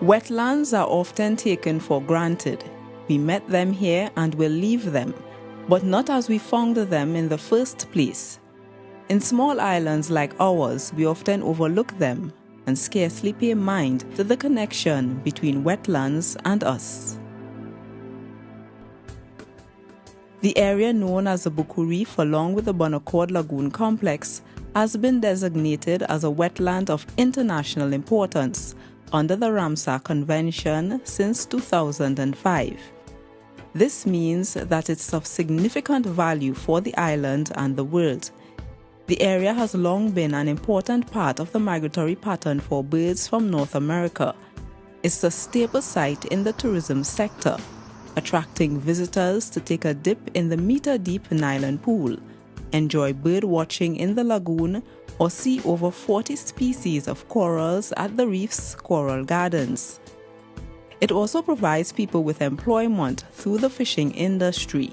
Wetlands are often taken for granted. We met them here and will leave them, but not as we found them in the first place. In small islands like ours, we often overlook them and scarcely pay mind to the connection between wetlands and us. The area known as the Baku Reef, along with the Bonaccord Lagoon Complex, has been designated as a wetland of international importance under the Ramsar Convention since 2005. This means that it's of significant value for the island and the world. The area has long been an important part of the migratory pattern for birds from North America. It's a staple site in the tourism sector, attracting visitors to take a dip in the meter-deep nylon pool, enjoy bird watching in the lagoon, or see over 40 species of corals at the reef's coral gardens. It also provides people with employment through the fishing industry.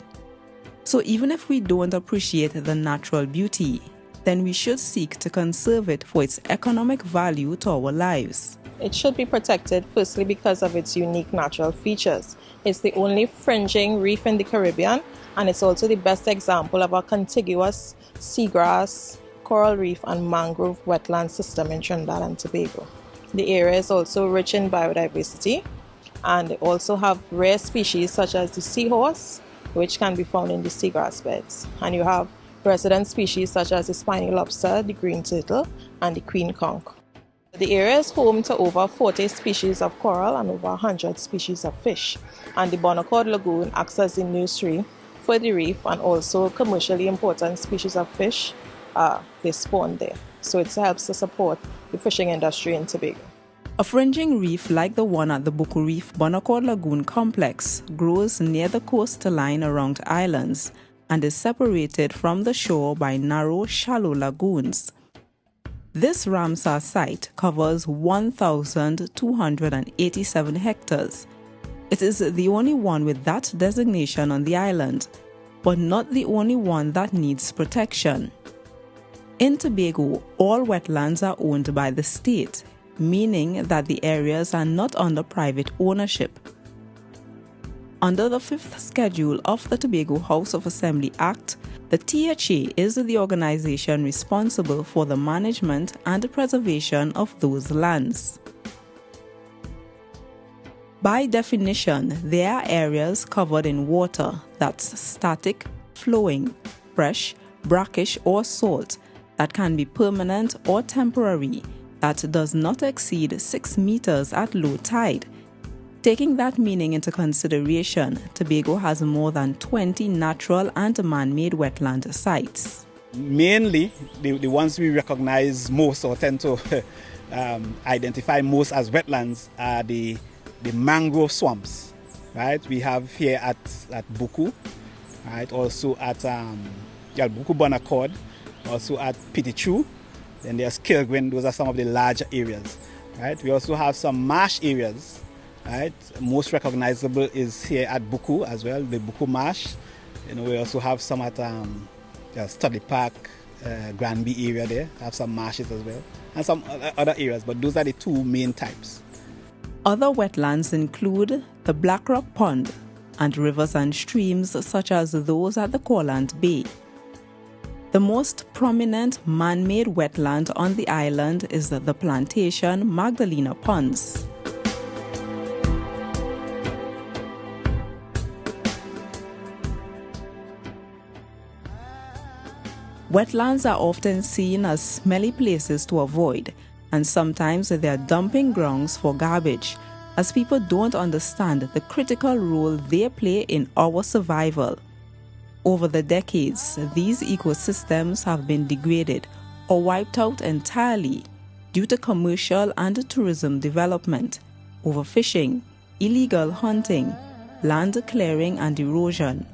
So even if we don't appreciate the natural beauty, then we should seek to conserve it for its economic value to our lives. It should be protected firstly because of its unique natural features. It's the only fringing reef in the Caribbean, and it's also the best example of a contiguous seagrass, coral reef and mangrove wetland system in Trinidad and Tobago. The area is also rich in biodiversity, and they also have rare species such as the seahorse, which can be found in the seagrass beds. And you have resident species such as the spiny lobster, the green turtle, and the queen conch. The area is home to over 40 species of coral and over 100 species of fish. And the Bonaccord Lagoon acts as the nursery for the reef, and also commercially important species of fish, they spawn there. So it helps to support the fishing industry in Tobago. A fringing reef like the one at the Baku Reef Bonaccord Lagoon Complex grows near the coastline around islands and is separated from the shore by narrow, shallow lagoons. This Ramsar site covers 1,287 hectares. It is the only one with that designation on the island, but not the only one that needs protection. In Tobago, all wetlands are owned by the state, meaning that the areas are not under private ownership. Under the 5th schedule of the Tobago House of Assembly Act, the THA is the organization responsible for the management and preservation of those lands. By definition, they are areas covered in water that's static, flowing, fresh, brackish or salt, that can be permanent or temporary, that does not exceed 6 meters at low tide. Taking that meaning into consideration, Tobago has more than 20 natural and man-made wetland sites. Mainly, the ones we recognize most or tend to identify most as wetlands are the mangrove swamps, right? We have here at Baku, right? Also at Baku Bonaccord, also at Pitichu. Then there's Kilgwin. Those are some of the larger areas, right? We also have some marsh areas. Right, most recognizable is here at Baku as well, the Baku Marsh. We also have some at Studley Park, Granby area there. Have some marshes as well, and some other areas. But those are the two main types. Other wetlands include the Black Rock Pond and rivers and streams such as those at the Corland Bay. The most prominent man-made wetland on the island is the Plantation Magdalena Ponds. Wetlands are often seen as smelly places to avoid, and sometimes they are dumping grounds for garbage, as people don't understand the critical role they play in our survival. Over the decades, these ecosystems have been degraded or wiped out entirely due to commercial and tourism development, overfishing, illegal hunting, land clearing and erosion,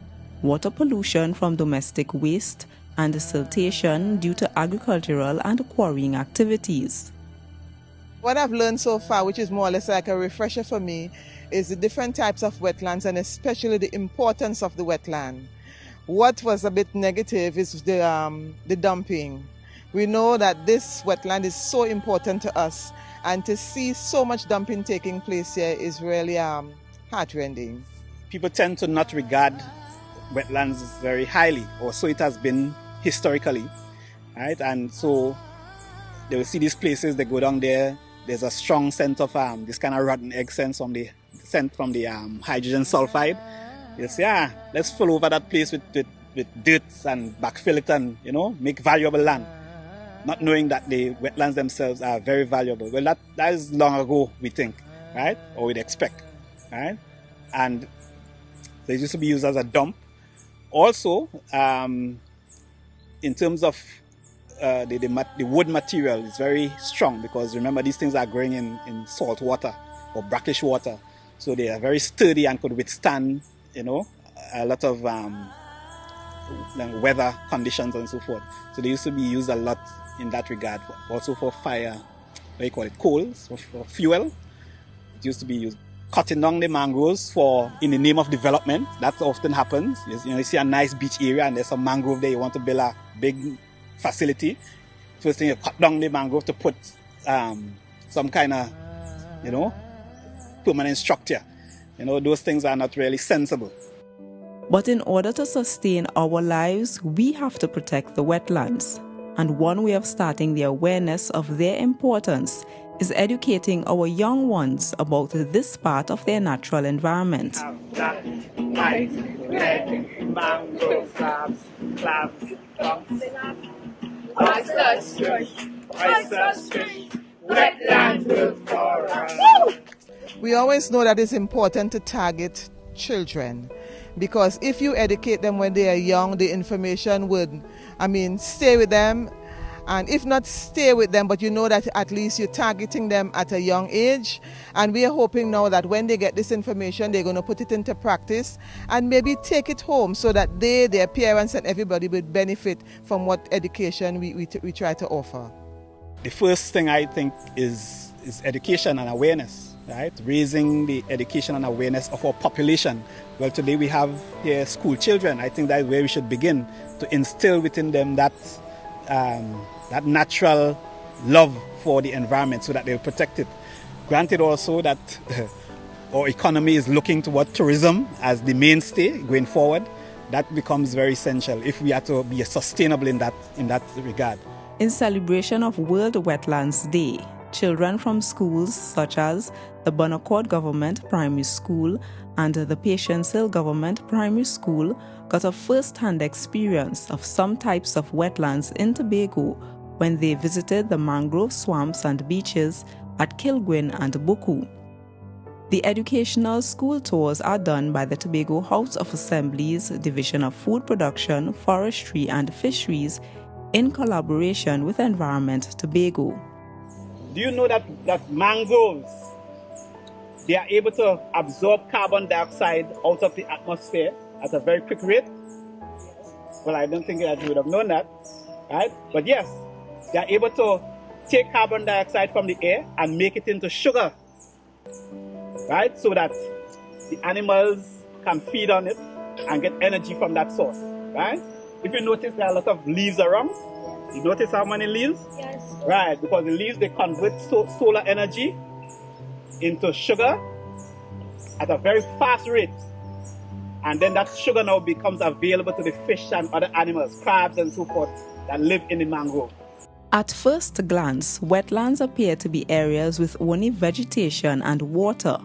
water pollution from domestic waste, and siltation due to agricultural and quarrying activities. What I've learned so far, which is more or less like a refresher for me, is the different types of wetlands and especially the importance of the wetland. What was a bit negative is the dumping. We know that this wetland is so important to us, and to see so much dumping taking place here is really heartrending. People tend to not regard wetlands very highly, or so it has been historically, right? And so they will see these places, they go down there, there's a strong scent of this kind of rotten egg scent from the hydrogen sulfide. They'll say, let's fill over that place with dirt and backfill it and, make valuable land. Not knowing that the wetlands themselves are very valuable. Well, that is long ago, we think, right? Or we'd expect, right? And they used to be used as a dump. Also, in terms of the wood material is very strong, because remember, these things are growing in salt water or brackish water. So they are very sturdy and could withstand, a lot of weather conditions and so forth. So they used to be used a lot in that regard, also for fire, coals, for fuel. It used to be used. Cutting down the mangroves in the name of development, that often happens. You see a nice beach area and there's a mangrove there, you want to build a big facility. First thing, you cut down the mangrove to put some kind of, permanent structure. Those things are not really sensible. But in order to sustain our lives, we have to protect the wetlands. And one way of starting the awareness of their importance is educating our young ones about this part of their natural environment. Black, white, red, mangrove, crabs, oyster street, wetland built for us. We always know that it's important to target children, because if you educate them when they are young, the information would, stay with them. And if not stay with them, but you know that at least you're targeting them at a young age. And we are hoping now that when they get this information, they're going to put it into practice and maybe take it home, so that their parents and everybody would benefit from what education we try to offer. The first thing I think is education and awareness, right? Raising the education and awareness of our population. Well, today we have here school children. I think that's where we should begin, to instill within them that natural love for the environment, so that they'll protect it. Granted also that our economy is looking toward tourism as the mainstay going forward. That becomes very essential if we are to be sustainable in that regard. In celebration of World Wetlands Day, children from schools such as the Bonaccord Government Primary School and the Patience Hill Government Primary School got a first-hand experience of some types of wetlands in Tobago when they visited the mangrove swamps and beaches at Kilgwin and Baku. The educational school tours are done by the Tobago House of Assembly's Division of Food Production, Forestry and Fisheries in collaboration with Environment Tobago. Do you know that mangroves, they are able to absorb carbon dioxide out of the atmosphere at a very quick rate? Well, I don't think that you would have known that, right? But yes, they are able to take carbon dioxide from the air and make it into sugar, right? So that the animals can feed on it and get energy from that source, right? If you notice, there are a lot of leaves around. You notice how many leaves? Yes. Right, because the leaves, they convert solar energy into sugar at a very fast rate. And then that sugar now becomes available to the fish and other animals, crabs and so forth, that live in the mangrove. At first glance, wetlands appear to be areas with only vegetation and water,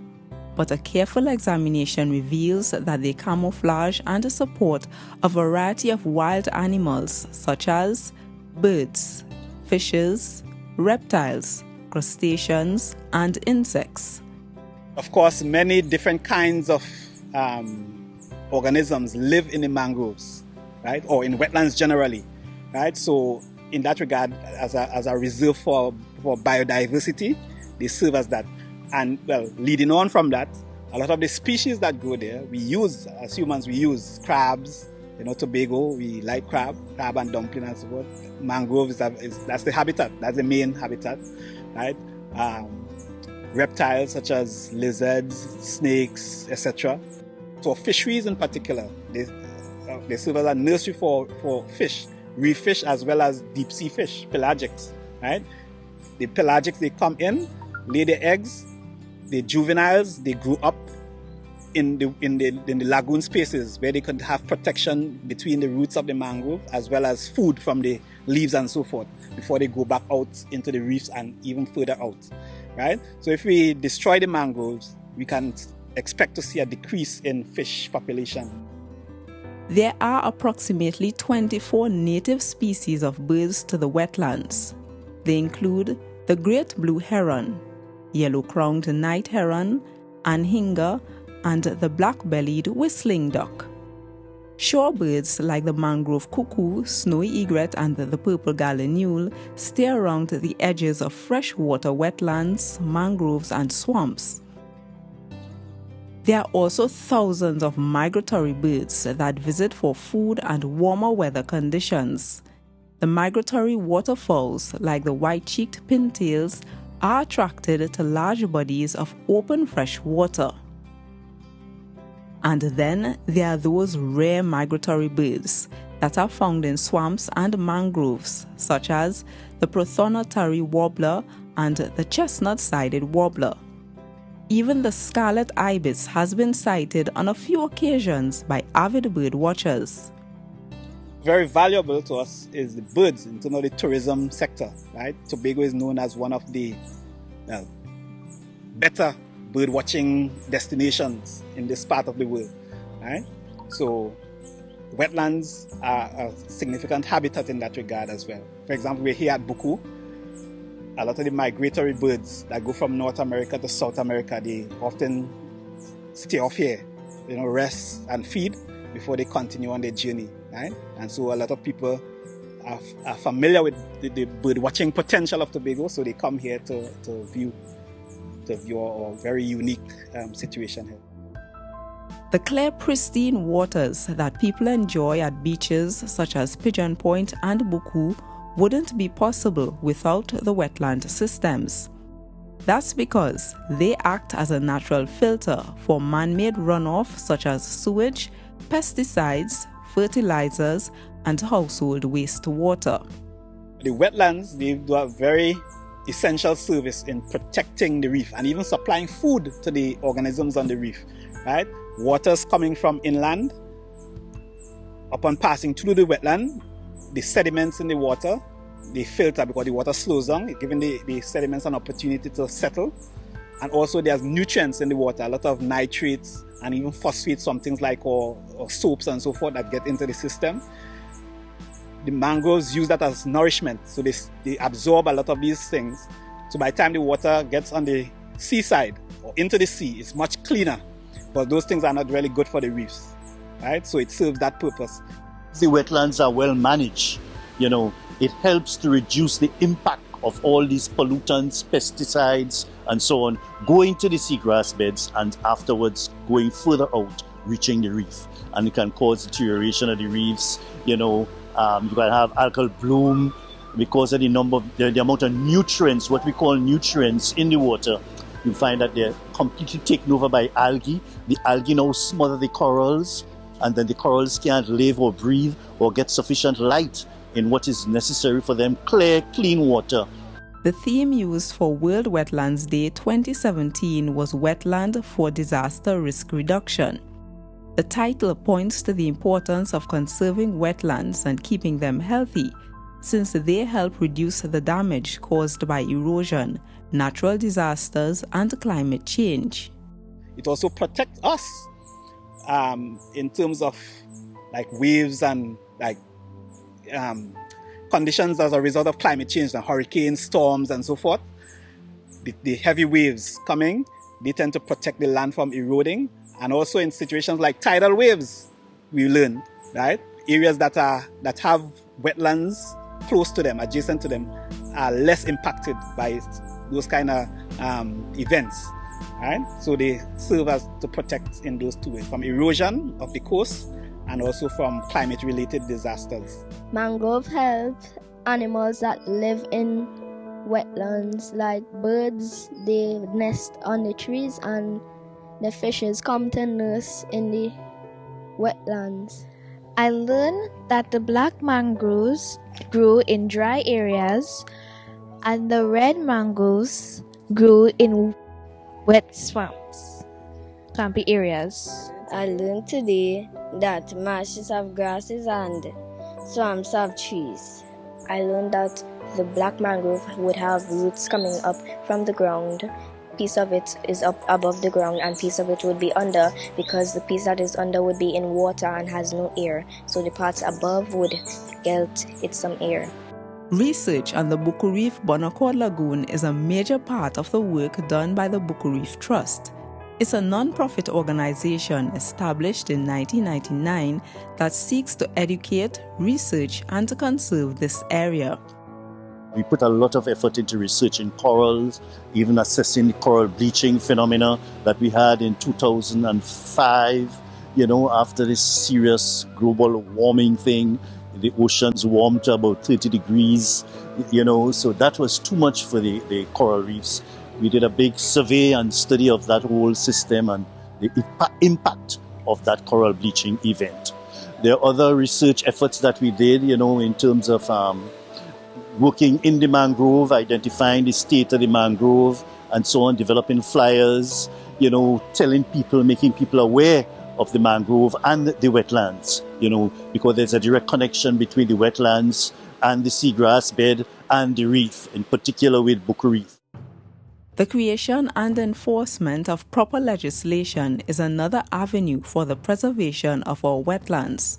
but a careful examination reveals that they camouflage and support a variety of wild animals such as birds, fishes, reptiles, crustaceans, and insects. Of course, many different kinds of organisms live in the mangroves, right, or in wetlands generally, right? So in that regard, as a reserve for biodiversity, they serve as that. And well, leading on from that, a lot of the species that go there, we use, as humans, we use crabs. Tobago, we like crab and dumpling and so forth. Mangrove that's the habitat, that's the main habitat, right? Reptiles such as lizards, snakes, etc. So fisheries in particular, they serve as a nursery for fish, reef fish as well as deep sea fish, pelagics, right? The pelagics, they come in, lay their eggs, the juveniles, they grew up in the lagoon spaces where they could have protection between the roots of the mangrove as well as food from the leaves and so forth before they go back out into the reefs and even further out, right? So if we destroy the mangroves, we can expect to see a decrease in fish population. There are approximately 24 native species of birds to the wetlands. They include the great blue heron, yellow-crowned night heron, anhinga, and the black-bellied whistling duck. Shorebirds like the mangrove cuckoo, snowy egret, and the purple gallinule stay around the edges of freshwater wetlands, mangroves, and swamps. There are also thousands of migratory birds that visit for food and warmer weather conditions. The migratory waterfowls, like the white-cheeked pintails, are attracted to large bodies of open fresh water. And then there are those rare migratory birds that are found in swamps and mangroves, such as the prothonotary warbler and the chestnut-sided warbler. Even the scarlet ibis has been sighted on a few occasions by avid bird watchers. Very valuable to us is the birds in terms of the tourism sector, right? Tobago is known as one of the better bird watching destinations in this part of the world, right? So wetlands are a significant habitat in that regard as well. For example, we're here at Baku. A lot of the migratory birds that go from North America to South America, they often stay off here, rest and feed before they continue on their journey, right? And so a lot of people are familiar with the bird watching potential of Tobago, so they come here to view a very unique situation here. The clear, pristine waters that people enjoy at beaches such as Pigeon Point and Baku wouldn't be possible without the wetland systems. That's because they act as a natural filter for man-made runoff such as sewage, pesticides, fertilizers, and household wastewater. The wetlands, they do a very essential service in protecting the reef and even supplying food to the organisms on the reef, right? Waters coming from inland, upon passing through the wetland, the sediments in the water, they filter because the water slows down, giving the sediments an opportunity to settle. And also there's nutrients in the water, a lot of nitrates and even phosphates, some things like or soaps and so forth that get into the system. The mangroves use that as nourishment, so they absorb a lot of these things. So by the time the water gets on the seaside or into the sea, it's much cleaner, but those things are not really good for the reefs, right? So it serves that purpose. The wetlands are well managed. It helps to reduce the impact of all these pollutants, pesticides, and so on, going to the seagrass beds and afterwards going further out, reaching the reef. And it can cause deterioration of the reefs. You can have algal bloom because of the amount of nutrients, what we call nutrients in the water. You find that they're completely taken over by algae. The algae now smother the corals, and then the corals can't live or breathe or get sufficient light in what is necessary for them, clear, clean water. The theme used for World Wetlands Day 2017 was Wetland for Disaster Risk Reduction. The title points to the importance of conserving wetlands and keeping them healthy, since they help reduce the damage caused by erosion, natural disasters, and climate change. It also protects us in terms of waves and conditions as a result of climate change, the hurricanes, storms, and so forth. The heavy waves coming, they tend to protect the land from eroding. And also in situations like tidal waves, we learn, right? Areas that have wetlands close to them, adjacent to them, are less impacted by those kind of events, right? So they serve as to protect in those two ways, from erosion of the coast and also from climate-related disasters. Mangrove help animals that live in wetlands, like birds. They nest on the trees, and the fishes come to nurse in the wetlands. I learned that the black mangroves grew in dry areas and the red mangroves grew in wet swamps, swampy areas. I learned today that marshes have grasses and swamps have trees. I learned that the black mangrove would have roots coming up from the ground. Piece of it is up above the ground and piece of it would be under, because the piece that is under would be in water and has no air. So the parts above would get it some air. Research on the Baku Reef Bonaccord Lagoon is a major part of the work done by the Baku Reef Trust. It's a non-profit organization established in 1999 that seeks to educate, research, and to conserve this area. We put a lot of effort into researching corals, even assessing the coral bleaching phenomena that we had in 2005, after this serious global warming thing. The oceans warmed to about 30 degrees, so that was too much for the coral reefs. We did a big survey and study of that whole system and the impact of that coral bleaching event. There are other research efforts that we did, in terms of working in the mangrove, identifying the state of the mangrove, and so on, developing flyers, telling people, making people aware of the mangrove and the wetlands, because there's a direct connection between the wetlands and the seagrass bed and the reef, in particular with Baku Reef. The creation and enforcement of proper legislation is another avenue for the preservation of our wetlands.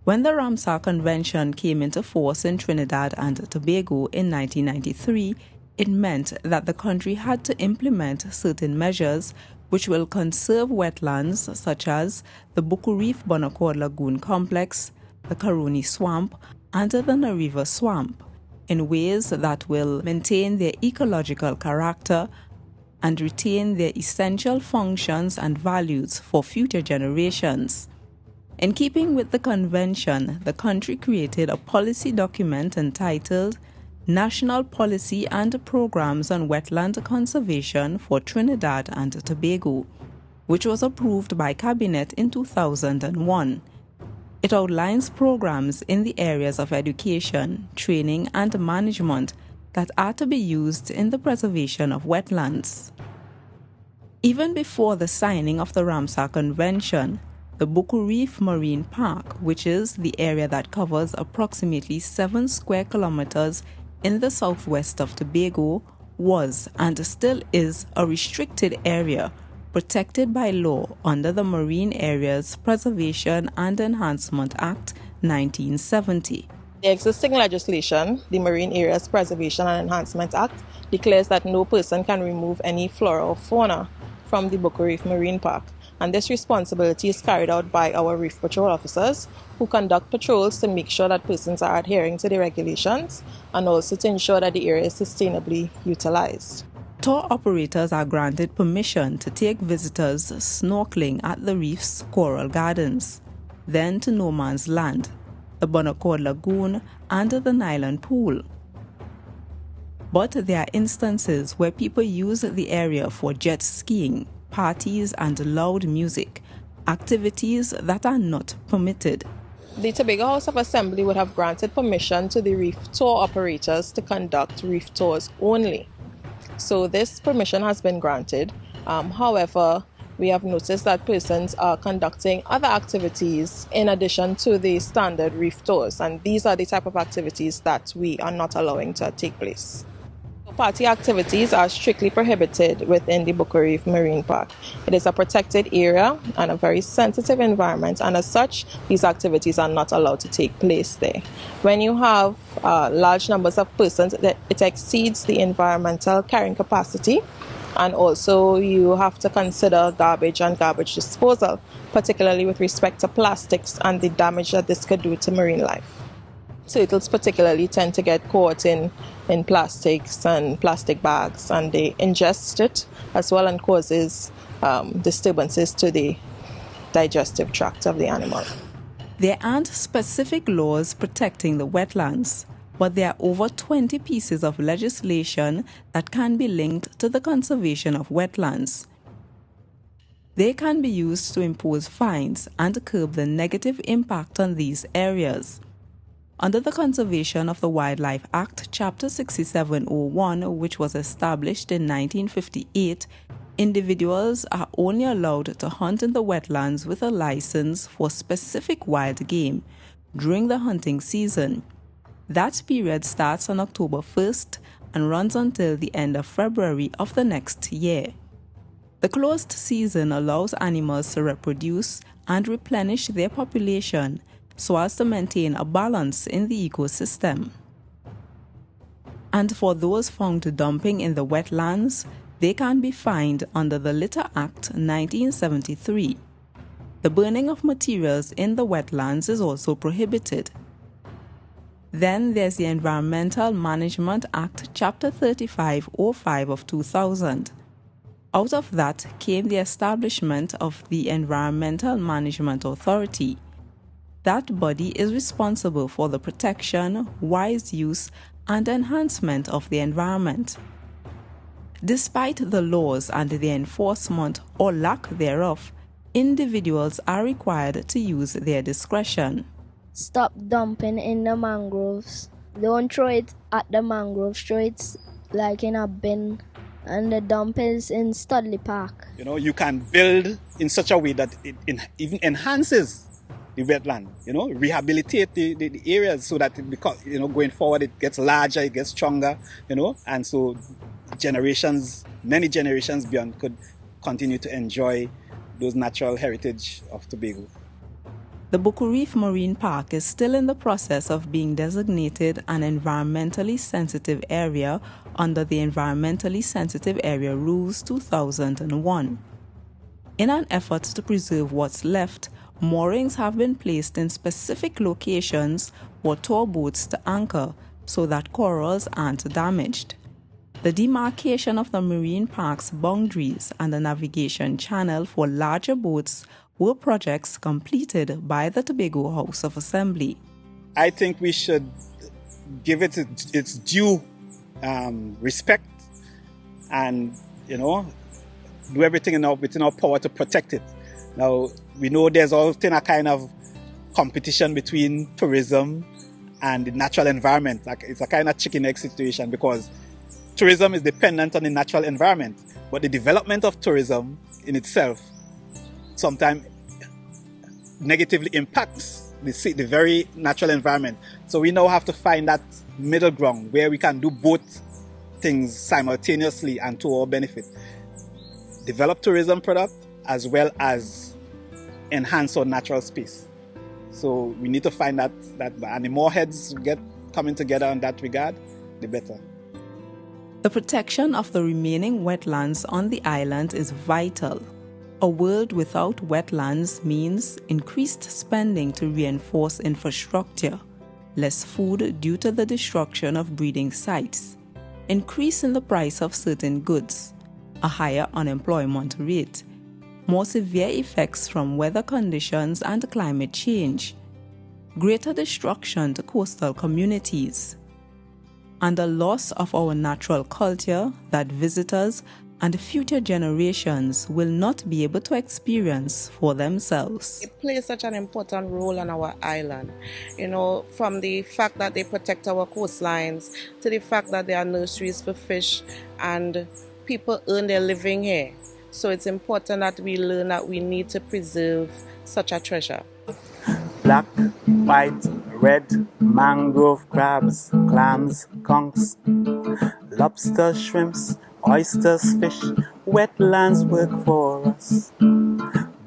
When the Ramsar Convention came into force in Trinidad and Tobago in 1993, it meant that the country had to implement certain measures which will conserve wetlands such as the Baku Reef Bonaccord Lagoon Complex, the Karoni Swamp, and the Nariva Swamp, in ways that will maintain their ecological character and retain their essential functions and values for future generations. In keeping with the convention, the country created a policy document entitled National Policy and Programs on Wetland Conservation for Trinidad and Tobago, which was approved by Cabinet in 2001. It outlines programs in the areas of education, training, and management that are to be used in the preservation of wetlands. Even before the signing of the Ramsar Convention, the Baku Reef Marine Park, which is the area that covers approximately 7 square kilometers in the southwest of Tobago, was and still is a restricted area protected by law under the Marine Areas Preservation and Enhancement Act 1970. The existing legislation, the Marine Areas Preservation and Enhancement Act, declares that no person can remove any flora or fauna from the Baku Reef Marine Park. And this responsibility is carried out by our reef patrol officers, who conduct patrols to make sure that persons are adhering to the regulations and also to ensure that the area is sustainably utilized. Tour operators are granted permission to take visitors snorkeling at the reef's coral gardens, then to No Man's Land, the Bonaccord Lagoon, and the Nyland Pool. But there are instances where people use the area for jet skiing, parties, and loud music, activities that are not permitted. The Tobago House of Assembly would have granted permission to the reef tour operators to conduct reef tours only. So this permission has been granted. However, we have noticed that persons are conducting other activities in addition to the standard reef tours, and these are the type of activities that we are not allowing to take place. Party activities are strictly prohibited within the Baku Reef Marine Park. It is a protected area and a very sensitive environment, and as such, these activities are not allowed to take place there. When you have large numbers of persons, it exceeds the environmental carrying capacity, and also you have to consider garbage and garbage disposal, particularly with respect to plastics and the damage that this could do to marine life. Turtles particularly tend to get caught in plastics and plastic bags, and they ingest it as well, and causes disturbances to the digestive tract of the animal. There aren't specific laws protecting the wetlands, but there are over 20 pieces of legislation that can be linked to the conservation of wetlands. They can be used to impose fines and curb the negative impact on these areas. Under the Conservation of the Wildlife Act, Chapter 6701, which was established in 1958, individuals are only allowed to hunt in the wetlands with a license for specific wild game during the hunting season. That period starts on October 1st and runs until the end of February of the next year. The closed season allows animals to reproduce and replenish their population so as to maintain a balance in the ecosystem. And for those found dumping in the wetlands, they can be fined under the Litter Act 1973. The burning of materials in the wetlands is also prohibited. Then there's the Environmental Management Act, Chapter 3505 of 2000. Out of that came the establishment of the Environmental Management Authority. That body is responsible for the protection, wise use, and enhancement of the environment. Despite the laws and the enforcement or lack thereof, individuals are required to use their discretion. Stop dumping in the mangroves. Don't throw it at the mangroves, throw it like in a bin. And the dump is in Studley Park. You know, you can build in such a way that it even enhances the wetland, you know, rehabilitate the areas so that it becomes, you know, going forward it gets larger, it gets stronger, you know, and so many generations beyond could continue to enjoy those natural heritage of Tobago. The Baku Reef Marine Park is still in the process of being designated an environmentally sensitive area under the Environmentally Sensitive Area Rules 2001. In an effort to preserve what's left, moorings have been placed in specific locations for tour boats to anchor so that corals aren't damaged. The demarcation of the marine park's boundaries and the navigation channel for larger boats were projects completed by the Tobago House of Assembly. I think we should give it its due respect and, you know, do everything within our power to protect it. Now, we know there's often a kind of competition between tourism and the natural environment. Like, it's a kind of chicken-egg situation because tourism is dependent on the natural environment, but the development of tourism in itself sometimes negatively impacts the very natural environment. So we now have to find that middle ground where we can do both things simultaneously and to our benefit. Develop tourism product as well as enhance our natural space. So we need to find that and the more heads get coming together in that regard, the better. The protection of the remaining wetlands on the island is vital. A world without wetlands means increased spending to reinforce infrastructure, less food due to the destruction of breeding sites, increase in the price of certain goods, a higher unemployment rate, more severe effects from weather conditions and climate change, greater destruction to coastal communities, and a loss of our natural culture that visitors and future generations will not be able to experience for themselves. It plays such an important role on our island, you know, from the fact that they protect our coastlines to the fact that there are nurseries for fish and people earn their living here. So it's important that we learn that we need to preserve such a treasure. Black, white, red, mangrove crabs, clams, conchs, lobster, shrimps, oysters, fish, wetlands work for us.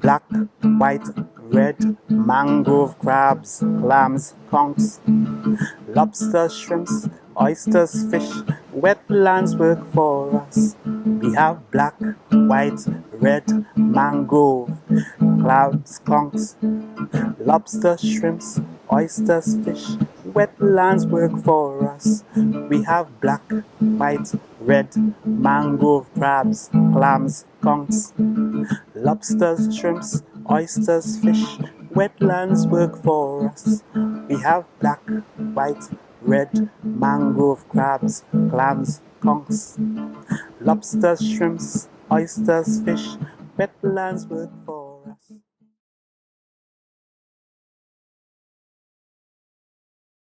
Black, white, red, mangrove crabs, clams, conchs, lobster, shrimps, oysters, fish, wetlands work for us. We have black, white, red, mangrove, crabs, conchs, lobster, shrimps, oysters, fish, wetlands work for us. We have black, white, red, mangrove crabs, clams, conchs, lobsters, shrimps, oysters, fish, wetlands work for us. We have black, white, red, mangrove crabs, clams, conchs, lobsters, shrimps, oysters, fish, wetlands work for us.